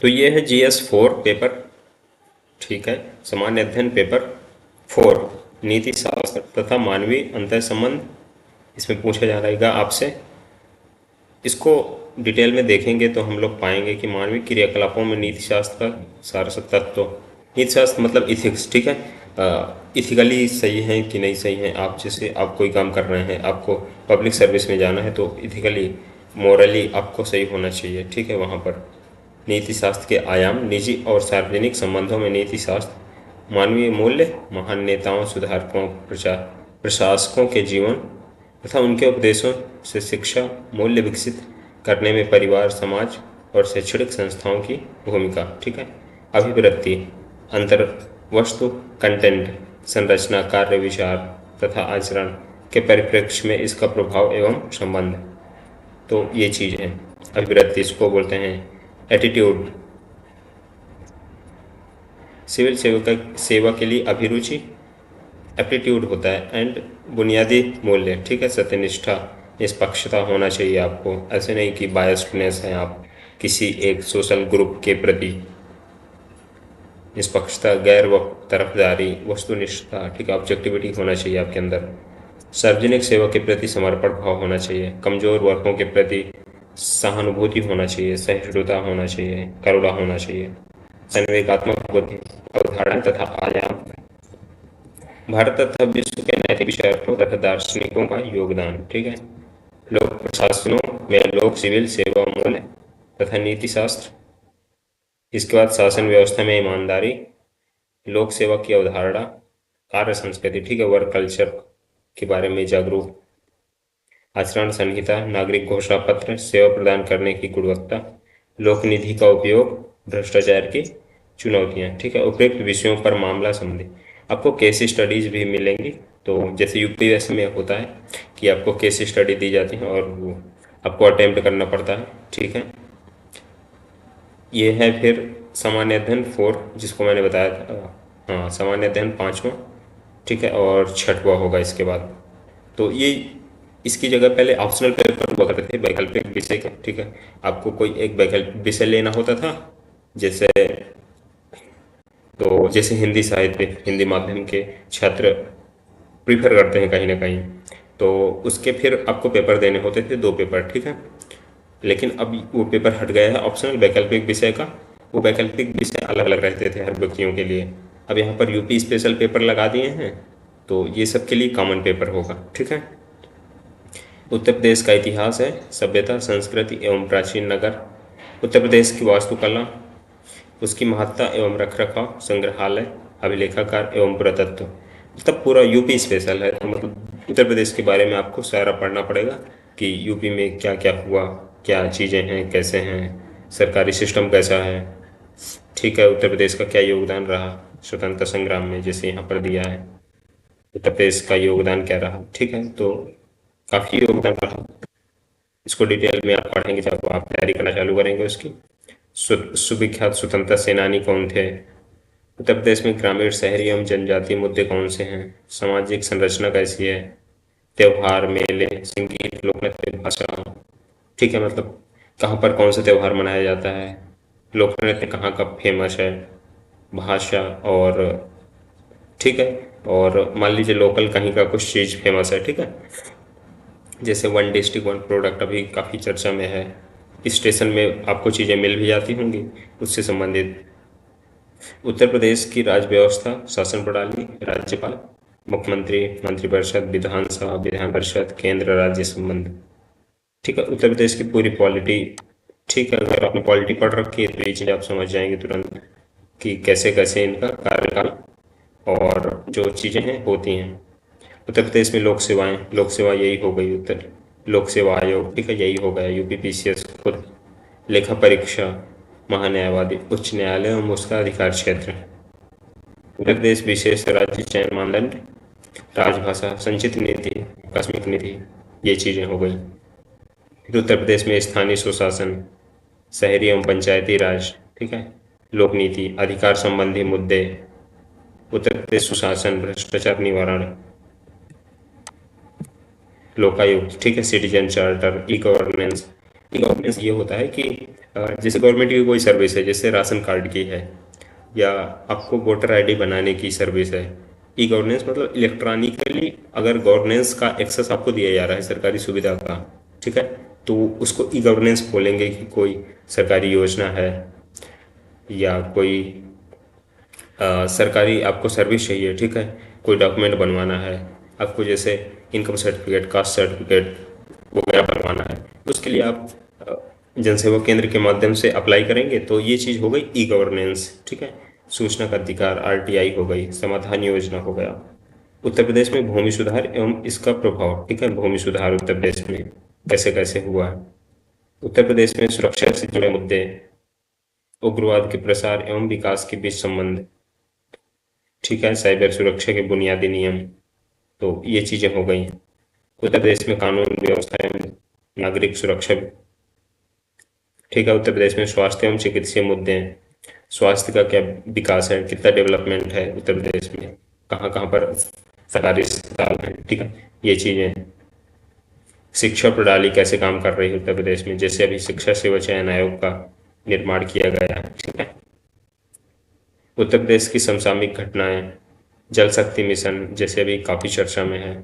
तो ये है GS4 पेपर, ठीक है, सामान्य अध्ययन पेपर 4, नीति शास्त्र तथा मानवीय अंतः संबंध। इसमें पूछा जा रहेगा आपसे, इसको डिटेल में देखेंगे तो हम लोग पाएंगे कि मानवीय क्रियाकलापों में नीति शास्त्र का सारस्वत तत्व। नीति शास्त्र मतलब इथिक्स, ठीक है, इथिकली सही है कि नहीं सही है। आप जैसे आप कोई काम कर रहे हैं, आपको पब्लिक सर्विस में जाना है, तो इथिकली मोरली आपको सही होना चाहिए, ठीक है। वहाँ पर नीति शास्त्र के आयाम, निजी और सार्वजनिक संबंधों में नीति शास्त्र मानवीय मूल्य, महान नेताओं, सुधारकों, प्रशासकों के जीवन तथा उनके उपदेशों से शिक्षा मूल्य विकसित करने में परिवार, समाज और शैक्षणिक संस्थाओं की भूमिका, ठीक है। अभिवृत्ति, अंतर वस्तु, कंटेंट, संरचना, कार्य, विचार तथा आचरण के परिप्रेक्ष्य में इसका प्रभाव एवं संबंध। तो ये चीज़ है अभिवृत्ति, इसको बोलते हैं एटीट्यूड। सिविल सेवा के लिए अभिरुचि एप्टीट्यूड होता है। एंड बुनियादी मूल्य, ठीक है, सत्यनिष्ठा, निष्पक्षता होना चाहिए आपको। ऐसे नहीं कि बायस्डनेस है आप किसी एक सोशल ग्रुप के प्रति। निष्पक्षता, गैर तरफदारी, वस्तुनिष्ठता, ठीक है, ऑब्जेक्टिविटी होना चाहिए आपके अंदर। सार्वजनिक सेवा के प्रति समर्पण भाव होना चाहिए। कमजोर वर्गों के प्रति सहानुभूति होना चाहिए, सहिष्णुता होना चाहिए, करुणा होना चाहिए। संवेगात्मक बुद्धि, अवधारणा तथा आयाम, भारत तथा विश्व के नैतिक विचारकों तथा दार्शनिकों का योगदान, ठीक है। लोक प्रशासनों में लोक सिविल सेवा मूल्य तथा नीति शास्त्र। इसके बाद शासन व्यवस्था में ईमानदारी, लोक सेवा की अवधारणा, कार्य संस्कृति, ठीक है, वर्क कल्चर के बारे में जागरूक, आचरण संहिता, नागरिक घोषणा पत्र, सेवा प्रदान करने की गुणवत्ता, लोक निधि का उपयोग, भ्रष्टाचार की चुनौतियां, ठीक है। उपयुक्त विषयों पर मामला संबंधी आपको केस स्टडीज भी मिलेंगी। तो जैसे यूपीएससी में होता है कि आपको केस स्टडी दी जाती है और वो आपको अटेम्प्ट करना पड़ता है, ठीक है। ये है फिर सामान्य अध्ययन 4, जिसको मैंने बताया था। हाँ, सामान्य अध्ययन 5वां, ठीक है, और 6वां होगा इसके बाद। तो ये इसकी जगह पहले ऑप्शनल पेपर हुआ करते थे वैकल्पिक विषय के, ठीक है। आपको कोई एक वैकल्पिक विषय लेना होता था, जैसे हिंदी साहित्य, हिंदी माध्यम के छात्र प्रीफर करते हैं कहीं ना कहीं, तो उसके फिर आपको पेपर देने होते थे 2 पेपर, ठीक है। लेकिन अब वो पेपर हट गया है ऑप्शनल वैकल्पिक विषय का। वो वैकल्पिक विषय अलग अलग रहते थे हर व्यक्तियों के लिए। अब यहाँ पर यूपी स्पेशल पेपर लगा दिए हैं, तो ये सब के लिए कॉमन पेपर होगा, ठीक है। उत्तर प्रदेश का इतिहास है, सभ्यता, संस्कृति एवं प्राचीन नगर, उत्तर प्रदेश की वास्तुकला, उसकी महत्ता एवं रखरखाव, संग्रहालय, अभिलेखागार एवं पुरातत्व। मतलब पूरा यूपी स्पेशल है, तो मतलब उत्तर प्रदेश के बारे में आपको सारा पढ़ना पड़ेगा कि यूपी में क्या क्या हुआ, क्या चीज़ें हैं, कैसे हैं, सरकारी सिस्टम कैसा है, ठीक है। उत्तर प्रदेश का क्या योगदान रहा स्वतंत्रता संग्राम में, जैसे यहाँ पर दिया है उत्तर प्रदेश का योगदान क्या रहा, ठीक है। तो काफ़ी योगदान रहा। इसको डिटेल में आप पढ़ेंगे जब आप तैयारी करना चालू करेंगे उसकी। सुविख्यात स्वतंत्रता सेनानी कौन थे, उत्तर प्रदेश में ग्रामीण, शहरी एवं जनजातीय मुद्दे कौन से हैं, सामाजिक संरचना कैसी है, त्योहार, मेले, संगीत, लोकनृत्य, भाषा, ठीक है, मतलब कहाँ पर कौन सा त्यौहार मनाया जाता है, लोकनृत्य कहाँ का फेमस है, भाषा, और ठीक है, और मान लीजिए लोकल कहीं का कुछ चीज़ फेमस है, ठीक है। जैसे वन डिस्ट्रिक्ट वन प्रोडक्ट अभी काफ़ी चर्चा में है, स्टेशन में आपको चीज़ें मिल भी जाती होंगी उससे संबंधित। उत्तर प्रदेश की राज्य व्यवस्था, शासन प्रणाली, राज्यपाल, मुख्यमंत्री, मंत्रिपरिषद, विधानसभा, विधान परिषद, केंद्र राज्य संबंध, ठीक है। उत्तर प्रदेश की पूरी पॉलिटी, ठीक है, अगर आपने पॉलिटी पढ़ रखी है तो ये चीज़ आप समझ जाएंगे तुरंत कि कैसे कैसे इनका कार्यकाल और जो चीज़ें हैं होती हैं। उत्तर प्रदेश में लोक सेवाएं, लोक सेवा यही हो गई, उत्तर लोक सेवा आयोग, ठीक है, यही हो गया। यूपी पीसीएस खुद, लेखा परीक्षा, महान्यायवादी, उच्च न्यायालय एवं उसका अधिकार क्षेत्र। उत्तर प्रदेश विशेष राज्य चयन मानदंड, राजभाषा, संचित नीति, आकस्मिक निधि, ये चीज़ें हो गई। फिर उत्तर प्रदेश में स्थानीय सुशासन, शहरी एवं पंचायती राज, ठीक है, लोक नीति, अधिकार संबंधी मुद्दे, उत्तर प्रदेश सुशासन, भ्रष्टाचार निवारण, लोकायुक्त, ठीक है, citizen charter, e governance. E governance ये होता है कि जैसे गवर्नमेंट की कोई सर्विस है, जैसे राशन कार्ड की है, या आपको वोटर आईडी बनाने की सर्विस है। ई गवर्नेंस मतलब इलेक्ट्रॉनिकली अगर गवर्नेंस का एक्सेस आपको दिया जा रहा है सरकारी सुविधा का, ठीक है, तो उसको ई गवर्नेंस बोलेंगे कि कोई सरकारी योजना है या कोई सरकारी आपको सर्विस चाहिए, ठीक है, कोई डॉक्यूमेंट बनवाना है आपको, जैसे इनकम सर्टिफिकेट, कास्ट सर्टिफिकेट वगैरह बनवाना है, तो उसके लिए आप जन सेवा केंद्र के माध्यम से अप्लाई करेंगे। तो ये चीज़ हो गई ई गवर्नेंस, ठीक है। सूचना का अधिकार, आरटीआई हो गई, समाधान योजना हो गया। उत्तर प्रदेश में भूमि सुधार एवं इसका प्रभाव, ठीक है, भूमि सुधार उत्तर प्रदेश में कैसे कैसे हुआ है। उत्तर प्रदेश में सुरक्षा से जुड़े मुद्दे, उग्रवाद के प्रसार एवं विकास के बीच संबंध, ठीक है, साइबर सुरक्षा के बुनियादी नियम, तो ये चीज़ें हो गई। उत्तर प्रदेश में कानून व्यवस्था एवं नागरिक सुरक्षा, ठीक है। उत्तर प्रदेश में स्वास्थ्य एवं चिकित्सीय मुद्दे हैं, स्वास्थ्य का क्या विकास है, कितना डेवलपमेंट है उत्तर प्रदेश में, कहाँ कहाँ पर सरकारी अस्पताल हैं, ठीक है, ये चीज़ें। शिक्षा प्रणाली कैसे काम कर रही है उत्तर प्रदेश में, जैसे अभी शिक्षा सेवा चयन आयोग का निर्माण किया गया है, ठीक है। उत्तर प्रदेश की समसामयिक घटनाएं, जल शक्ति मिशन जैसे अभी काफ़ी चर्चा में है,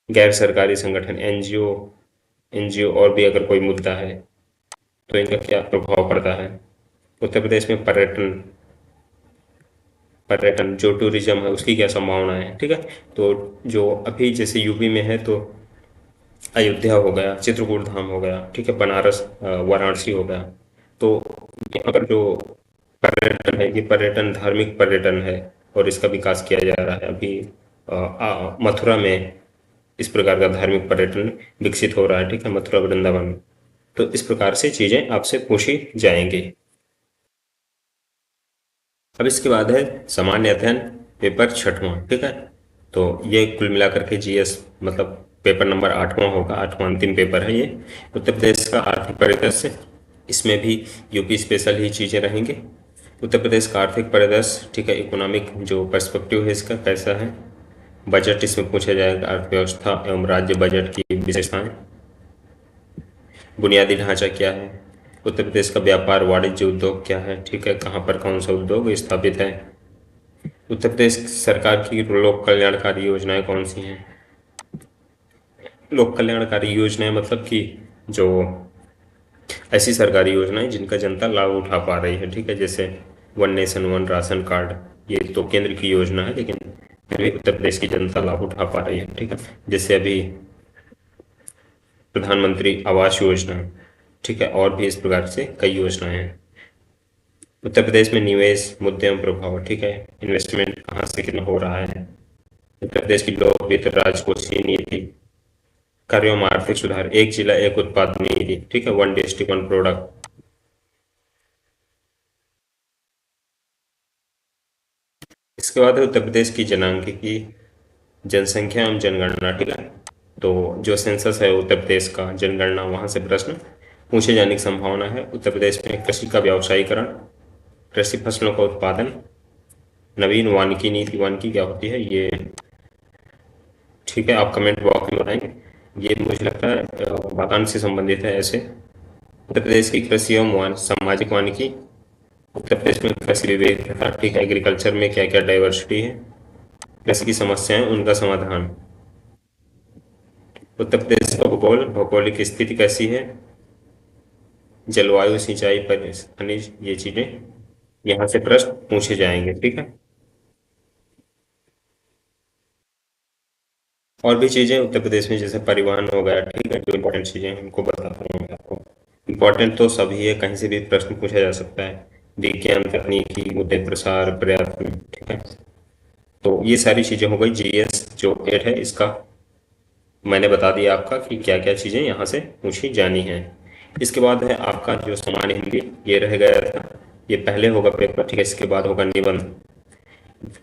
गैर सरकारी संगठन, एनजीओ, और भी अगर कोई मुद्दा है तो इनका क्या प्रभाव पड़ता है। उत्तर प्रदेश में पर्यटन, जो टूरिज्म है उसकी क्या संभावना है, ठीक है। तो जो अभी जैसे यूपी में है तो अयोध्या हो गया, चित्रकूट धाम हो गया, ठीक है, बनारस, वाराणसी हो गया। तो यहाँ पर जो पर्यटन है, ये पर्यटन धार्मिक पर्यटन है और इसका विकास किया जा रहा है। अभी मथुरा में इस प्रकार का धार्मिक पर्यटन विकसित हो रहा है, ठीक है, मथुरा वृंदावन में। तो इस प्रकार से चीज़ें आपसे पूछी जाएंगी। अब इसके बाद है सामान्य अध्ययन पेपर छठवां, ठीक है। तो ये कुल मिलाकर के जीएस मतलब पेपर नंबर 8वां होगा, 8वां अंतिम पेपर है ये। उत्तर प्रदेश का आर्थिक परिदृश्य, इसमें भी यूपी स्पेशल ही चीज़ें रहेंगी। उत्तर प्रदेश का आर्थिक परिदृश्य, ठीक है, इकोनॉमिक जो पर्सपेक्टिव है इसका कैसा है। बजट इसमें पूछा जाएगा, अर्थव्यवस्था एवं राज्य बजट की विशेषताएं। बुनियादी ढांचा क्या है, उत्तर प्रदेश का व्यापार वाणिज्य उद्योग क्या है, ठीक है, कहाँ पर कौन सा उद्योग स्थापित है। उत्तर प्रदेश सरकार की लोक कल्याणकारी योजनाएं कौन सी हैं। लोक कल्याणकारी योजनाएं मतलब कि जो ऐसी सरकारी योजनाएं जिनका जनता लाभ उठा पा रही है, ठीक है, जैसे one nation one ration card, ये तो केंद्र की योजना है लेकिन फिर भी उत्तर प्रदेश की जनता लाभ उठा पा रही है, ठीक है। जैसे अभी प्रधानमंत्री आवास योजना, ठीक है, और भी इस प्रकार से कई योजनाएं हैं। उत्तर प्रदेश में निवेश मुद्दे एवं प्रभाव, ठीक है, इन्वेस्टमेंट कहाँ से कितना हो रहा है। उत्तर प्रदेश की लोक वित्त राजकोषीय नीति, कार्य एवं आर्थिक सुधार, एक जिला एक उत्पाद नीति, ठीक है, वन डिस्ट्रिक्ट वन प्रोडक्ट। इसके बाद है उत्तर प्रदेश की जनांकिकी, जनसंख्या एवं जनगणना, ठीक है। तो जो सेंसस है उत्तर प्रदेश का, जनगणना, वहाँ से प्रश्न पूछे जाने की संभावना है। उत्तर प्रदेश में कृषि का व्यावसायीकरण, कृषि फसलों का उत्पादन, नवीन वानिकी नीति, वानिकी क्या होती है ये, ठीक है, आप कमेंट बॉक्स में बताएंगे। ये मुझे लगता है बागान से संबंधित है ऐसे। उत्तर प्रदेश की कृषि एवं सामाजिक वानिकी, उत्तर प्रदेश में कृषि विविधता, ठीक है, एग्रीकल्चर में क्या क्या डाइवर्सिटी है, कृषि की समस्याएं उनका समाधान। उत्तर प्रदेश का भूगोल, भौगोलिक स्थिति कैसी है, जलवायु, सिंचाई पर खनिज, ये चीजें यहाँ से प्रश्न पूछे जाएंगे, ठीक है। और भी चीजें उत्तर प्रदेश में जैसे परिवहन हो गया, ठीक है, जो इम्पोर्टेंट चीजें हैं उनको बताता हूँ मैं आपको। इम्पोर्टेंट तो सभी है, कहीं से भी प्रश्न पूछा जा सकता है। विज्ञान, तकनीकी मुद्दे, प्रसार, पर्यावरण, ठीक है। तो ये सारी चीजें हो गई। जीएस जो 8 है इसका मैंने बता दिया आपका कि क्या क्या चीजें यहाँ से पूछी जानी है। इसके बाद है आपका जो सामान्य हिंदी, ये रह गया था, ये पहले होगा पेपर, ठीक है। इसके बाद होगा निबंध,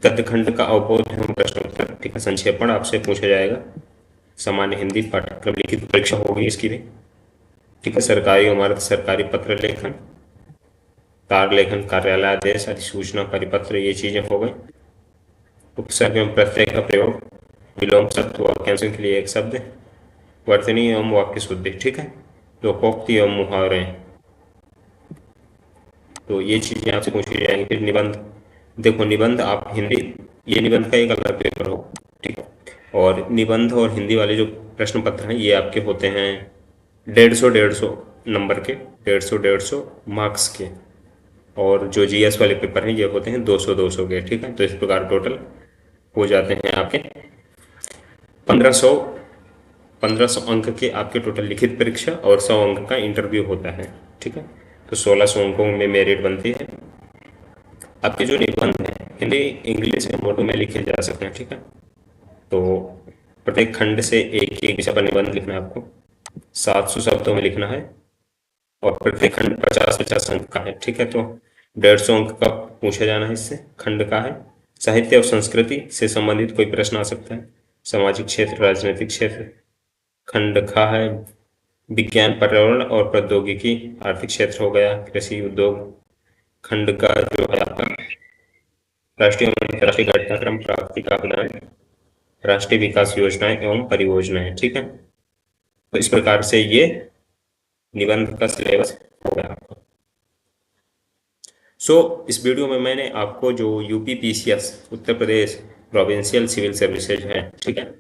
गद्य खंड का अवबोध एवं प्रश्नोत्तर, ठीक है, संक्षेपण आपसे पूछा जाएगा। सामान्य हिंदी पाठ्यक्रम लिखित परीक्षा होगी इसकी भी, ठीक है। सरकारी इमारत, सरकारी पत्र लेखन, तार लेखन, कार्यालय आदेश, अधिसूचना, परिपत्र, ये चीजें हो गई। उपसर्ग एवं प्रत्यय का प्रयोग, विलोम शब्द वाक्यांशों के लिए एक शब्द, वर्तनी एवं वाक्य शुद्धि, ठीक है। लोकोक्ति एवं मुहावरे, तो ये चीज़ें आपसे पूछी जाएंगी। फिर निबंध, देखो निबंध आप हिंदी, ये निबंध का एक अलग पेपर हो, ठीक है। और निबंध और हिंदी वाले जो प्रश्न पत्र हैं ये आपके होते हैं 150 नंबर के, 150 मार्क्स के। और जो जीएस वाले पेपर हैं ये होते हैं 200 के, ठीक है। तो इस प्रकार टोटल हो जाते हैं आपके 1500 1500 अंक के आपके टोटल लिखित परीक्षा, और 100 अंक का इंटरव्यू होता है, ठीक है। तो 1600 अंकों में मेरिट बनती है। आपके जो निबंध हैं हिंदी इंग्लिश या उर्दू में लिखे जा सकते हैं, ठीक है। तो प्रत्येक खंड से एक एक विषय पर निबंध लिखना है आपको, 700 शब्दों में लिखना है, और प्रत्येक खंड 50-50 अंक का है, ठीक है। तो 150 अंक का पूछा जाना है इससे, खंड का है। साहित्य और संस्कृति से संबंधित कोई प्रश्न आ सकता है, सामाजिक क्षेत्र, राजनीतिक क्षेत्र। खंड खा है विज्ञान, पर्यावरण और प्रौद्योगिकी, आर्थिक क्षेत्र हो गया, कृषि, उद्योग। खंड का जो है आपका राष्ट्रीय और अंतर्राष्ट्रीय घटनाक्रम, प्राकृतिक आपदाएं, राष्ट्रीय विकास योजनाएं एवं परियोजनाएं, ठीक है। तो इस प्रकार से ये निबंध का सिलेबस हो गया आपका। इस वीडियो में मैंने आपको जो UP PCS, Uttar Pradesh provincial civil services है, ठीक है,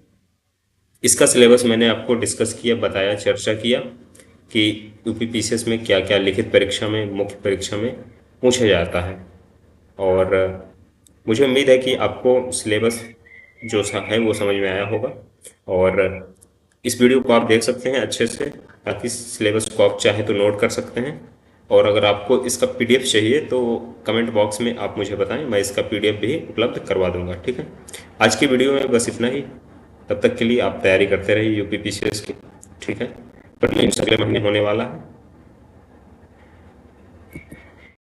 इसका सिलेबस मैंने आपको डिस्कस किया, बताया, चर्चा किया कि यूपी पीसीएस में क्या क्या लिखित परीक्षा में, मुख्य परीक्षा में पूछा जाता है। और मुझे उम्मीद है कि आपको सिलेबस जो सा है वो समझ में आया होगा। और इस वीडियो को आप देख सकते हैं अच्छे से, ताकि सिलेबस को आप चाहे तो नोट कर सकते हैं। और अगर आपको इसका पीडीएफ चाहिए तो कमेंट बॉक्स में आप मुझे बताएं, मैं इसका पीडीएफ भी उपलब्ध करवा दूंगा, ठीक है। आज की वीडियो में बस इतना ही। तब तक के लिए आप तैयारी करते रहिए यूपी पीसीएस की, ठीक है। प्रीलिम्स अगले महीने होने वाला है।